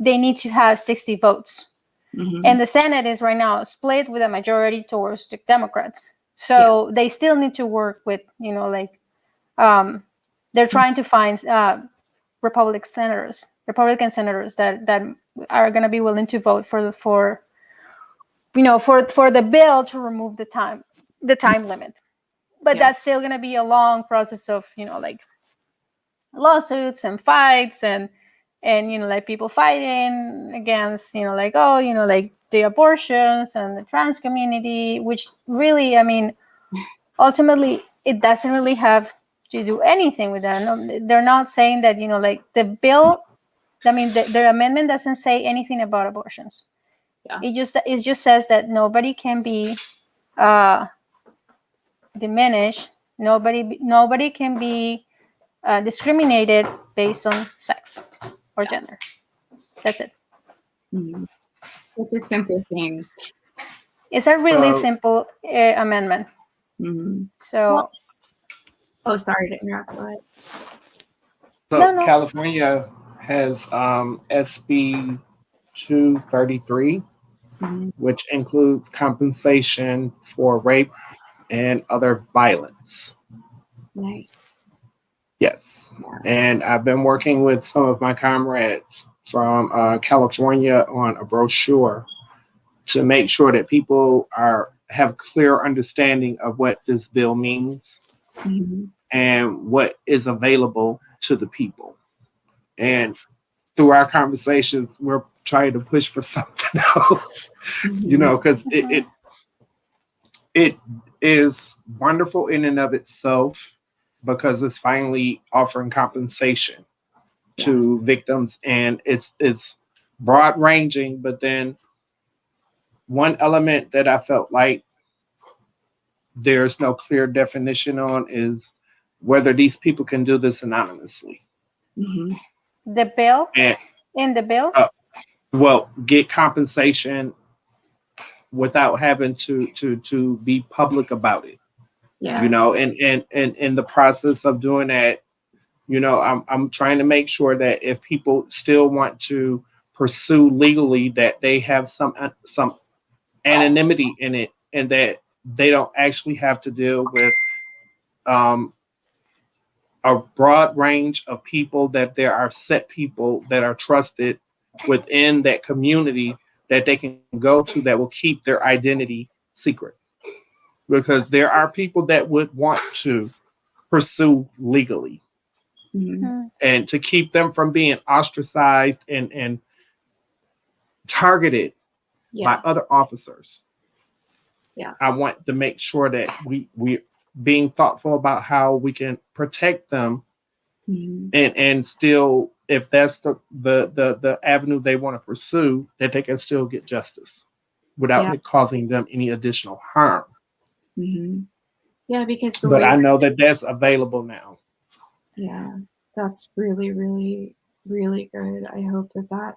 they need to have 60 votes. And the Senate is right now split with a majority towards the Democrats. So they still need to work with, they're trying to find Republican senators that are going to be willing to vote for the bill to remove the time limit. But that's still going to be a long process of like lawsuits and fights and like people fighting against like like the abortions and the trans community, which really, I mean, ultimately it doesn't really have to do anything with that. No, they're not saying that like the bill, I mean, the amendment doesn't say anything about abortions. It just says that nobody can be diminished. Nobody can be discriminated based on sex or gender. That's it. It's a simple thing. It's a really simple amendment. So, sorry to interrupt. Go ahead. So No. California has SB 233, which includes compensation for rape and other violence. Nice. Yes. And I've been working with some of my comrades from California on a brochure to make sure that people have clear understanding of what this bill means and what is available to the people. And through our conversations, we're trying to push for something else, because it is wonderful in and of itself, because it's finally offering compensation to victims, and it's broad ranging. But then one element that I felt like there's no clear definition on is whether these people can do this anonymously. The bill? And In the bill? get compensation without having to be public about it. Yeah. And in the process of doing that, I'm trying to make sure that if people still want to pursue legally, that they have some anonymity in it, and that they don't actually have to deal with a broad range of people, that there are set people that are trusted within that community that they can go to that will keep their identity secret. Because there are people that would want to pursue legally, and to keep them from being ostracized and targeted by other officers. I want to make sure that we being thoughtful about how we can protect them, and still, if that's the avenue they want to pursue, that they can still get justice without it causing them any additional harm. Yeah, because but I know that that's available now. Yeah, that's really, really, really good. I hope that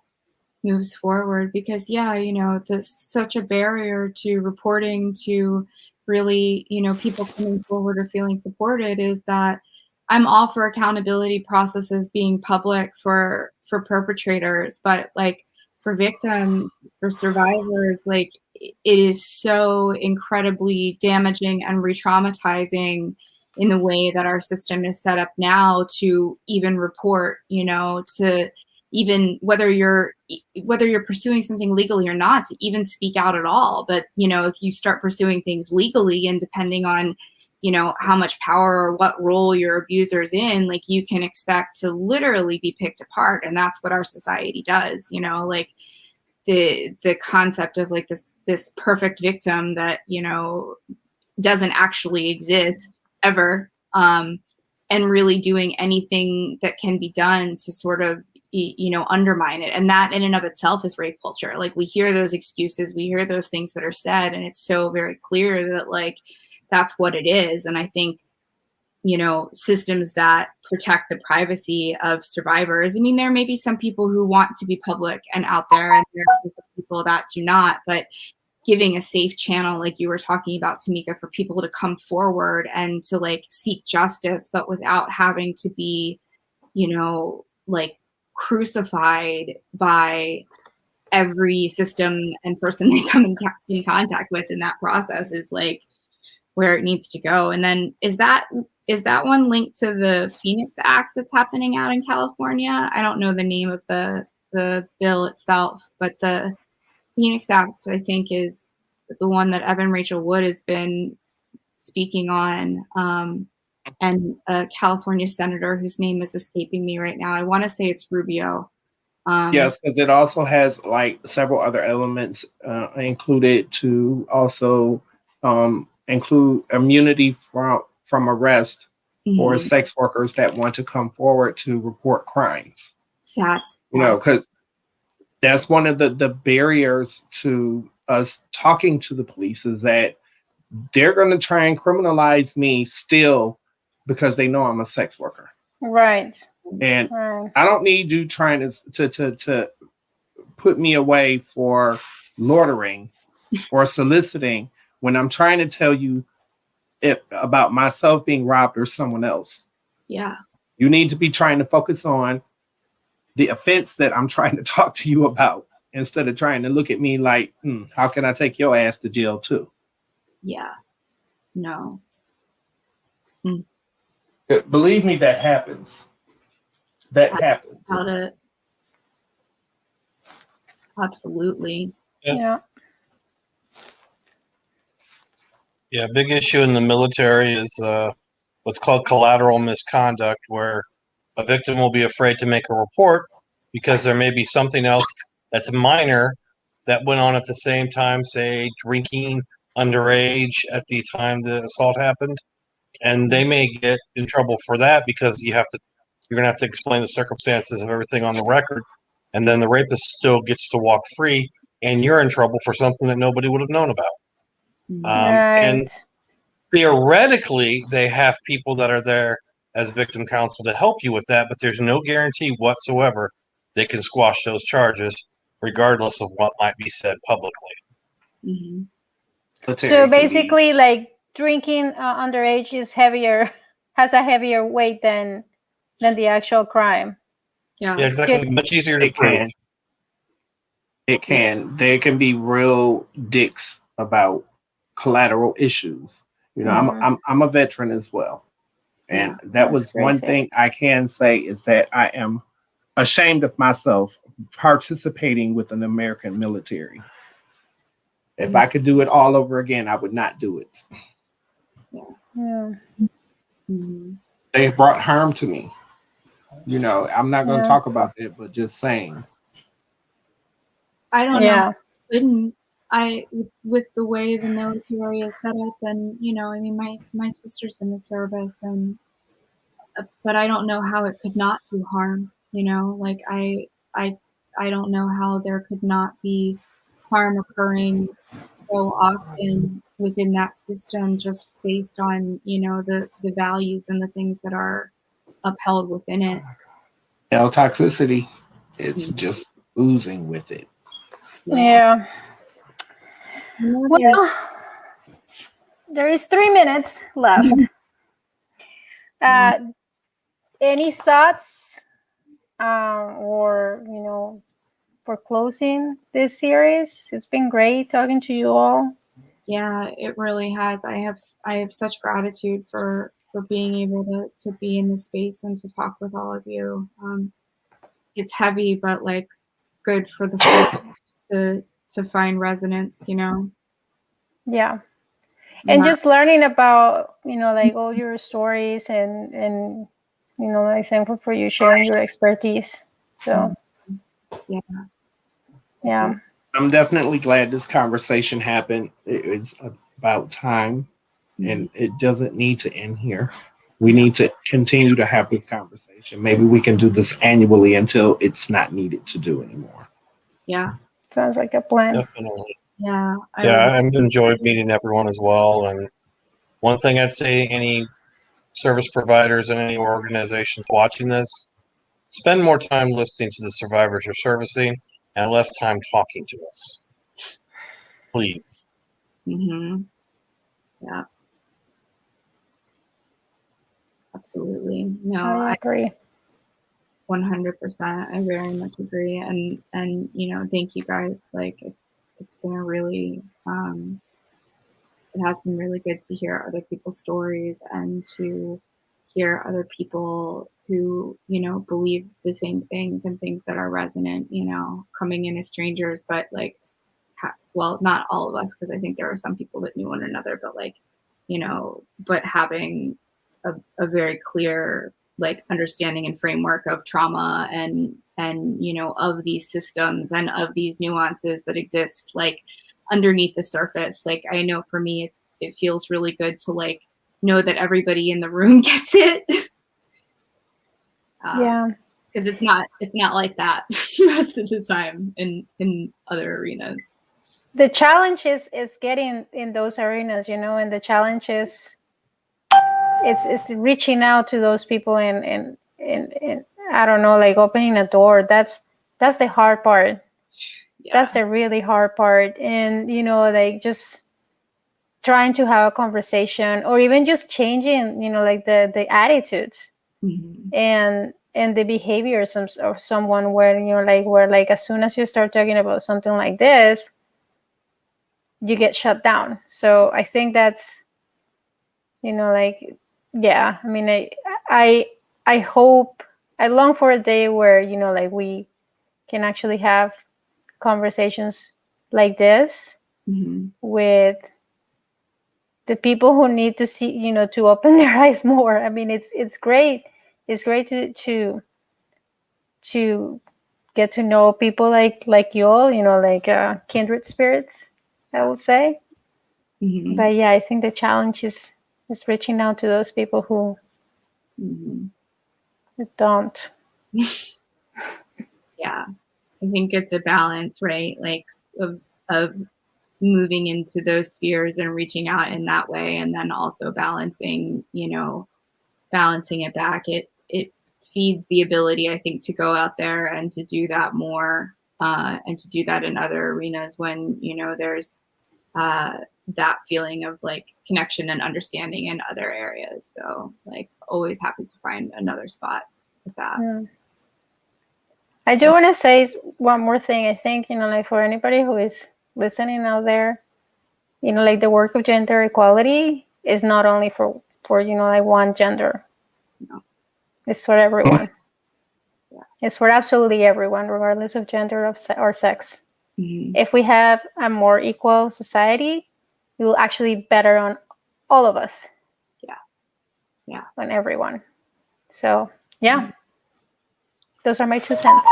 moves forward, because there's such a barrier to reporting, to really, people coming forward or feeling supported, is that I'm all for accountability processes being public for perpetrators, but like for victims, for survivors, like it is so incredibly damaging and re-traumatizing in the way that our system is set up now to even report, to even whether you're pursuing something legally or not, to even speak out at all. But if you start pursuing things legally, and depending on how much power or what role your abuser is in, like you can expect to literally be picked apart. And that's what our society does, like the concept of like this perfect victim that doesn't actually exist ever, and really doing anything that can be done to sort of undermine it. And that in and of itself is rape culture. Like we hear those excuses, we hear those things that are said, and it's so very clear that like that's what it is. And I think systems that protect the privacy of survivors, I mean, there may be some people who want to be public and out there, and there are some people that do not, but giving a safe channel, like you were talking about, Tamika, for people to come forward and to like seek justice, but without having to be, like crucified by every system and person they come in contact with in that process, is like where it needs to go. And then is that one linked to the Phoenix Act that's happening out in California? I don't know the name of the bill itself, but the Phoenix Act, I think, is the one that Evan Rachel Wood has been speaking on, and a California senator whose name is escaping me right now. I want to say it's Rubio. Yes, because it also has like several other elements included, to also include immunity from arrest for sex workers that want to come forward to report crimes. That's because that's one of the barriers to us talking to the police, is that they're going to try and criminalize me still because they know I'm a sex worker. Right. And I don't need you trying to put me away for loitering or soliciting when I'm trying to tell you about myself being robbed or someone else. Yeah. You need to be trying to focus on the offense that I'm trying to talk to you about. instead of trying to look at me like, how can I take your ass to jail too? Yeah. No. Believe me, that happens. That happens. About it. Absolutely. Yeah. Yeah, big issue in the military is what's called collateral misconduct, where a victim will be afraid to make a report because there may be something else that's minor that went on at the same time, say drinking underage at the time the assault happened, and they may get in trouble for that because you're going to have to explain the circumstances of everything on the record, and then the rapist still gets to walk free, and you're in trouble for something that nobody would have known about. And Right. theoretically, they have people that are there as victim counsel to help you with that, but there's no guarantee whatsoever they can squash those charges, regardless of what might be said publicly. Mhm. So basically, like drinking underage is has a heavier weight than the actual crime. Yeah. Yeah, exactly. Much easier to prove. It can. There can be real dicks about collateral issues. You know, I'm a veteran as well, and that That's was one crazy. thing I can say is that I am ashamed of myself participating with an American military. If I could do it all over again, I would not do it. Yeah. Mhm. They brought harm to me. You know, I'm not going to Yeah. talk about that, but just saying. I don't know. Yeah. Couldn't I with the way the military is set up, and you know, I mean, my sister's in the service, and but I don't know how it could not do harm. You know, like I don't know how there could not be harm occurring so often within that system, just based on, you know, the values and the things that are upheld within it. Toxicity, it's just oozing with it. Yeah. You know, Well, there is 3 minutes left. Any thoughts, or for closing this series? It's been great talking to you all. Yeah, it really has. I have such gratitude for being able to be in this space and to talk with all of you. It's heavy, but like good for the soul to find resonance, you know. Yeah. And just learning about, like all your stories and I'm thankful for you sharing your expertise. So yeah. I'm definitely glad this conversation happened. It was about time, and it doesn't need to end here. We need to continue to have this conversation. Maybe we can do this annually until it's not needed to do anymore. Yeah. Sounds like a plan. Definitely. Yeah. I've enjoyed meeting everyone as well. And one thing I'd say, any service providers and any organizations watching this, spend more time listening to the survivors you're servicing and less time talking to us. Please. Mm-hmm. Yeah. Absolutely. No, I agree. 100%. I very much agree. And thank you guys. Like it's been a really it has been really good to hear other people's stories and to hear other people who, believe the same things and things that are resonant, coming in as strangers, but like, well, not all of us, because I think there are some people that knew one another, but like, but having a very clear like understanding and framework of trauma and of these systems and of these nuances that exist like underneath the surface. Like I know for me it feels really good to like know that everybody in the room gets it. Yeah, because it's not like that most of the time in other arenas. The challenge is getting in those arenas, and the challenge is it's reaching out to those people and I don't know, like opening a door. That's the hard part. Yeah. That's the really hard part. And like just trying to have a conversation or even just changing, like the attitudes. Mm-hmm. And and the behaviors of someone where where as soon as you start talking about something like this, you get shut down. So I think that's, yeah, I mean, I hope, I long for a day where, we can actually have conversations like this with the people who need to see, to open their eyes more. I mean, it's great. It's great to get to know people like you all, kindred spirits, I will say. But yeah, I think the challenge is reaching out to those people who don't. Yeah, I think it's a balance, right? Like of moving into those spheres and reaching out in that way, and then also balancing it back. It feeds the ability, I think, to go out there and to do that more, and to do that in other arenas when there's that feeling of like connection and understanding in other areas. So like always happy to find another spot with that. Yeah. I do want to say one more thing. I think, for anybody who is listening out there, the work of gender equality is not only for one gender. No. It's for everyone. Yeah. It's for absolutely everyone, regardless of gender or sex. If we have a more equal society, it will actually better on all of us. Yeah. On everyone. So, yeah. Those are my 2 cents.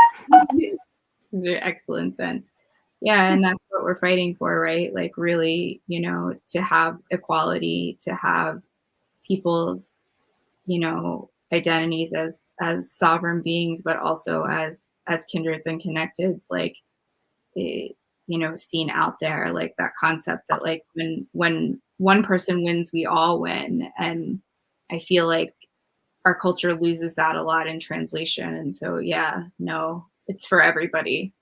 They're excellent sense. Yeah, and that's what we're fighting for, right? Like really, to have equality, to have people's, identities as sovereign beings, but also as kindreds and connecteds, like seen out there, like that concept that like when one person wins, we all win. And I feel like our culture loses that a lot in translation. And so, yeah, no, it's for everybody.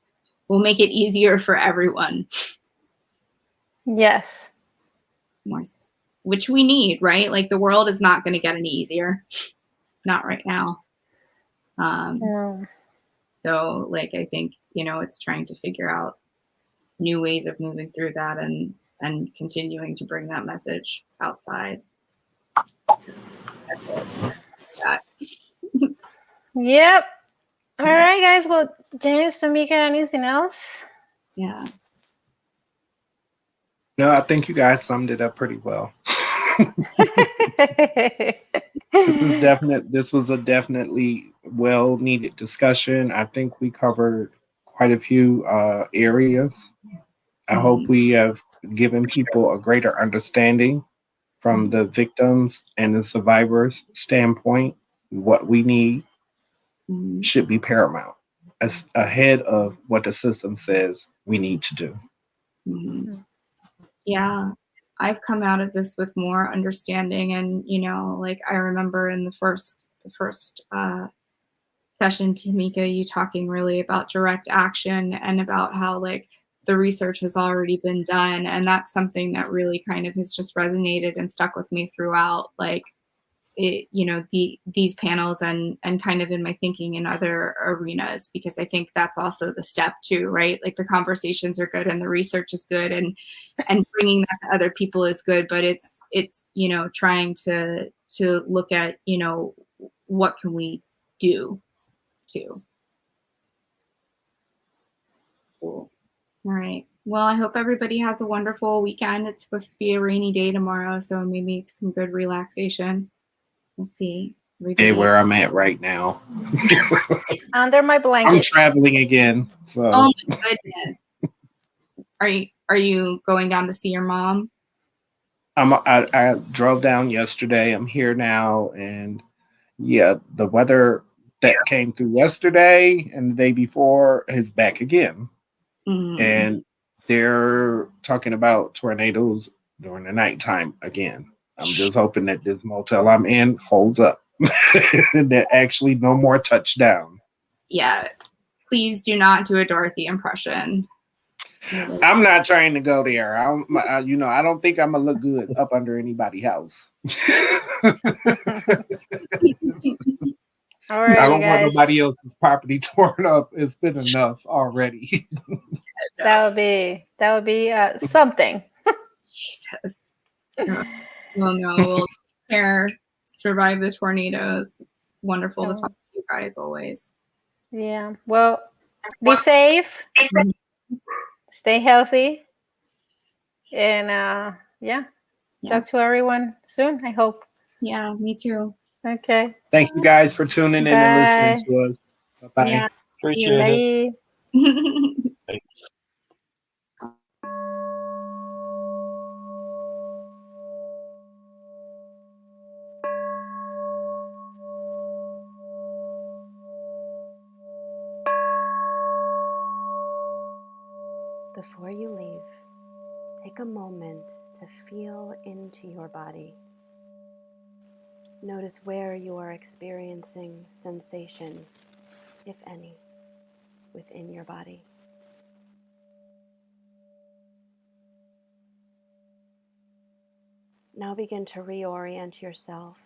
We'll make it easier for everyone. Yes. More, which we need, right? Like the world is not going to get any easier. Not right now. No. So like, I think, it's trying to figure out new ways of moving through that and continuing to bring that message outside. Yep. All right, guys. Well, James, Tamika, anything else? Yeah. No, I think you guys summed it up pretty well. This was a definitely well needed discussion. I think we covered quite a few areas. I hope we have given people a greater understanding from the victims and the survivors' standpoint. What we need should be paramount, as ahead of what the system says we need to do. Yeah, I've come out of this with more understanding, and like I remember in the first session, Tamika, you talking really about direct action and about how like the research has already been done, and that's something that really kind of has just resonated and stuck with me throughout, like it, these panels and kind of in my thinking in other arenas, because I think that's also the step too, right? Like the conversations are good and the research is good, and bringing that to other people is good, but it's trying to look at what can we do too. Cool. All right. Well, I hope everybody has a wonderful weekend. It's supposed to be a rainy day tomorrow, so maybe some good relaxation. We'll see. Hey, where I'm at right now. Under my blanket. I'm traveling again. So. Oh my goodness. Are you going down to see your mom? I drove down yesterday. I'm here now, and yeah, the weather that came through yesterday and the day before is back again. And they're talking about tornadoes during the nighttime again. I'm just hoping that this motel I'm in holds up. There actually no more touchdown. Yeah, please do not do a Dorothy impression. I'm not trying to go there. I don't think I'm gonna look good up under anybody's house. All I right, you don't want guys. nobody else's property torn up. It's been enough already. That would be something. Jesus. Yeah. Well, no, we'll take care, survive the tornadoes. It's wonderful to talk to you guys always. Yeah. Well, be safe, stay healthy, and yeah, talk to everyone soon, I hope. Yeah, me too. Okay. Thank you guys for tuning in and listening Bye. to us. Bye-bye. Yeah. Appreciate it. Bye. Before you leave, take a moment to feel into your body. Notice where you are experiencing sensation, if any, within your body. Now begin to reorient yourself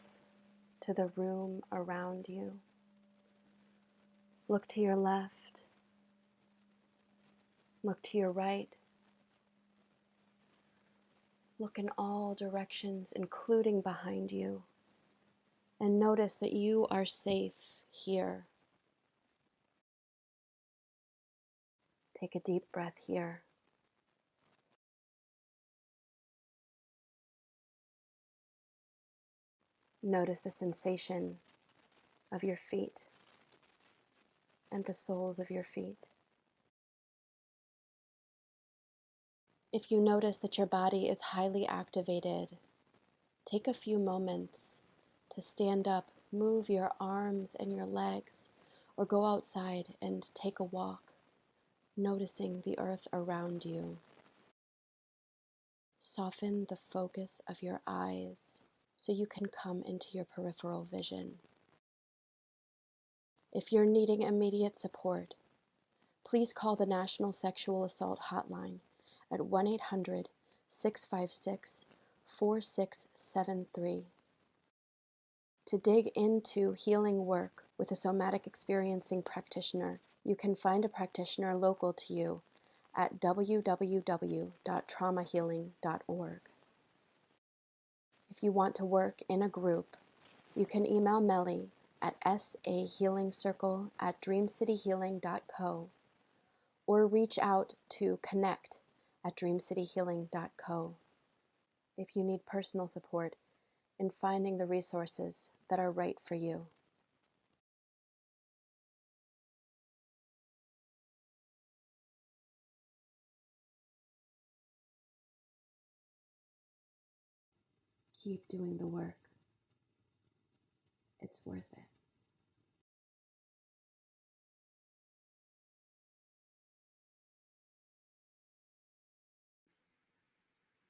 to the room around you. Look to your left. Look to your right. Look in all directions, including behind you. And notice that you are safe here. Take a deep breath here. Notice the sensation of your feet and the soles of your feet. If you notice that your body is highly activated, take a few moments to stand up, move your arms and your legs, or go outside and take a walk, noticing the earth around you. Soften the focus of your eyes so you can come into your peripheral vision. If you're needing immediate support, please call the National Sexual Assault Hotline at 1-800-656-4673. To dig into healing work with a somatic experiencing practitioner, you can find a practitioner local to you at www.traumahealing.org. If you want to work in a group, you can email Melly at sahealingcircle@dreamcityhealing.co or reach out to connect@dreamcityhealing.co if you need personal support in finding the resources that are right for you. Keep doing the work. It's worth it.